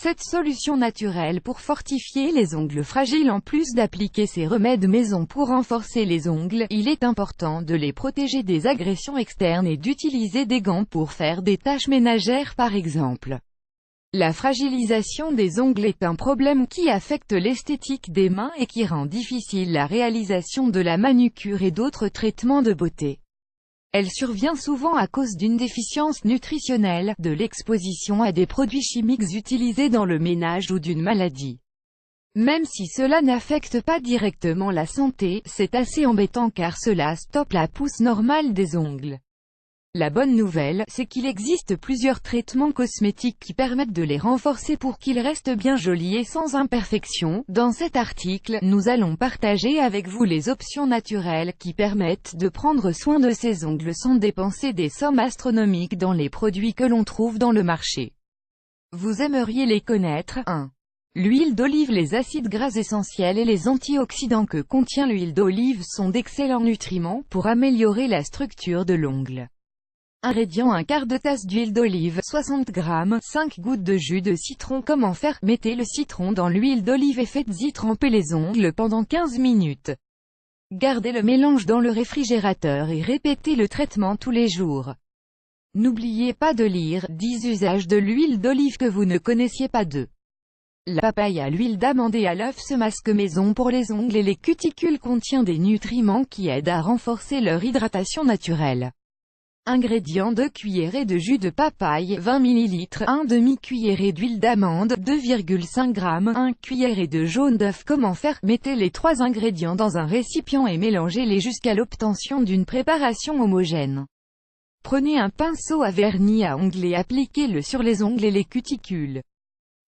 Cette solution naturelle pour fortifier les ongles fragiles. En plus d'appliquer ces remèdes maison pour renforcer les ongles, il est important de les protéger des agressions externes et d'utiliser des gants pour faire des tâches ménagères par exemple. La fragilisation des ongles est un problème qui affecte l'esthétique des mains et qui rend difficile la réalisation de la manucure et d'autres traitements de beauté. Elle survient souvent à cause d'une déficience nutritionnelle, de l'exposition à des produits chimiques utilisés dans le ménage ou d'une maladie. Même si cela n'affecte pas directement la santé, c'est assez embêtant car cela stoppe la pousse normale des ongles. La bonne nouvelle, c'est qu'il existe plusieurs traitements cosmétiques qui permettent de les renforcer pour qu'ils restent bien jolis et sans imperfection. Dans cet article, nous allons partager avec vous les options naturelles qui permettent de prendre soin de ses ongles sans dépenser des sommes astronomiques dans les produits que l'on trouve dans le marché. Vous aimeriez les connaître. 1. L'huile d'olive. Les acides gras essentiels et les antioxydants que contient l'huile d'olive sont d'excellents nutriments pour améliorer la structure de l'ongle. Ingrédients: un quart de tasse d'huile d'olive, 60 g, 5 gouttes de jus de citron. Comment faire? Mettez le citron dans l'huile d'olive et faites-y tremper les ongles pendant 15 minutes. Gardez le mélange dans le réfrigérateur et répétez le traitement tous les jours. N'oubliez pas de lire 10 usages de l'huile d'olive que vous ne connaissiez pas. 2. La papaye à l'huile d'amande et à l'œuf. Ce masque maison pour les ongles et les cuticules contient des nutriments qui aident à renforcer leur hydratation naturelle. Ingrédients: 2 cuillerées de jus de papaye, 20 ml, 1 demi-cuillerée d'huile d'amande, 2,5 g, 1 cuillerée de jaune d'œuf. Comment faire? Mettez les 3 ingrédients dans un récipient et mélangez-les jusqu'à l'obtention d'une préparation homogène. Prenez un pinceau à vernis à ongles et appliquez-le sur les ongles et les cuticules.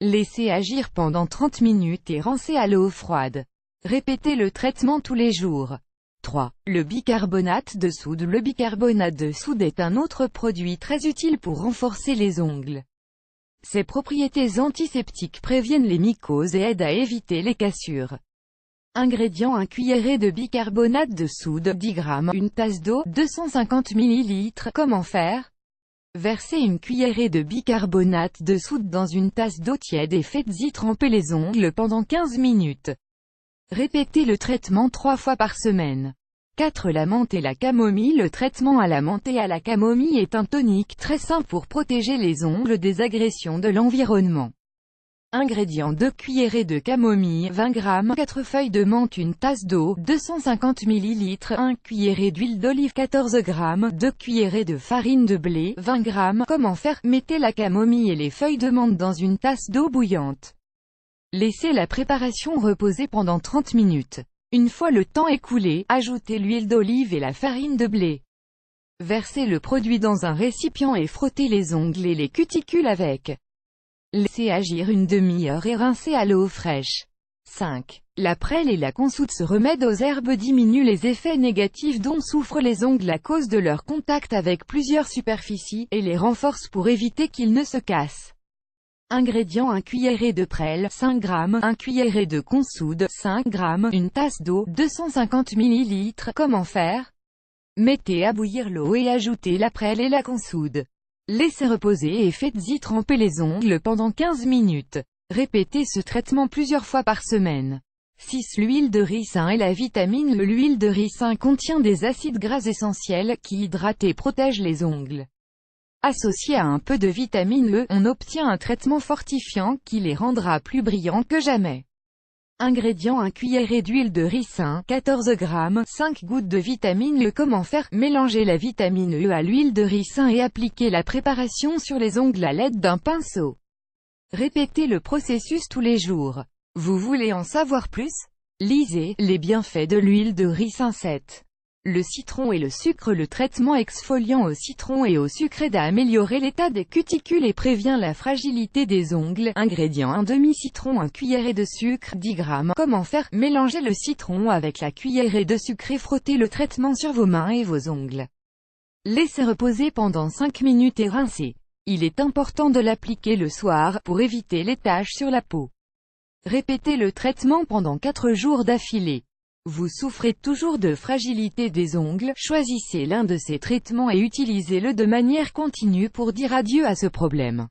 Laissez agir pendant 30 minutes et rincez à l'eau froide. Répétez le traitement tous les jours. 3. Le bicarbonate de soude. Le bicarbonate de soude est un autre produit très utile pour renforcer les ongles. Ses propriétés antiseptiques préviennent les mycoses et aident à éviter les cassures. Ingrédients: 1 cuillerée de bicarbonate de soude, 10 g, une tasse d'eau, 250 ml. Comment faire? Versez une cuillerée de bicarbonate de soude dans une tasse d'eau tiède et faites-y tremper les ongles pendant 15 minutes. Répétez le traitement 3 fois par semaine. 4. La menthe et la camomille. Le traitement à la menthe et à la camomille est un tonique très sain pour protéger les ongles des agressions de l'environnement. Ingrédients: 2 cuillerées de camomille, 20 g, 4 feuilles de menthe, une tasse d'eau, 250 ml, 1 cuillerée d'huile d'olive, 14 g, 2 cuillerées de farine de blé, 20 g. Comment faire? Mettez la camomille et les feuilles de menthe dans une tasse d'eau bouillante. Laissez la préparation reposer pendant 30 minutes. Une fois le temps écoulé, ajoutez l'huile d'olive et la farine de blé. Versez le produit dans un récipient et frottez les ongles et les cuticules avec. Laissez agir une demi-heure et rincez à l'eau fraîche. 5. La prêle et la consoude. Ce remède aux herbes diminue les effets négatifs dont souffrent les ongles à cause de leur contact avec plusieurs superficies, et les renforce pour éviter qu'ils ne se cassent. Ingrédients: 1 cuillerée de prêle, 5 g, 1 cuillerée de consoude, 5 g, une tasse d'eau, 250 ml. Comment faire? Mettez à bouillir l'eau et ajoutez la prêle et la consoude. Laissez reposer et faites-y tremper les ongles pendant 15 minutes. Répétez ce traitement plusieurs fois par semaine. 6. L'huile de ricin et la vitamine E. L'huile de ricin contient des acides gras essentiels qui hydratent et protègent les ongles. Associé à un peu de vitamine E, on obtient un traitement fortifiant qui les rendra plus brillants que jamais. Ingrédients: 1 cuillerée d'huile de ricin, 14 g, 5 gouttes de vitamine E. Comment faire? Mélangez la vitamine E à l'huile de ricin et appliquez la préparation sur les ongles à l'aide d'un pinceau. Répétez le processus tous les jours. Vous voulez en savoir plus? Lisez « Les bienfaits de l'huile de ricin 7. Le citron et le sucre. Le traitement exfoliant au citron et au sucre aide à améliorer l'état des cuticules et prévient la fragilité des ongles. Ingrédients: 1 demi-citron, 1 cuillerée de sucre, 10 g. Comment faire? Mélangez le citron avec la cuillerée de sucre et frottez le traitement sur vos mains et vos ongles. Laissez reposer pendant 5 minutes et rincez. Il est important de l'appliquer le soir, pour éviter les taches sur la peau. Répétez le traitement pendant 4 jours d'affilée. Vous souffrez toujours de fragilité des ongles? Choisissez l'un de ces traitements et utilisez-le de manière continue pour dire adieu à ce problème.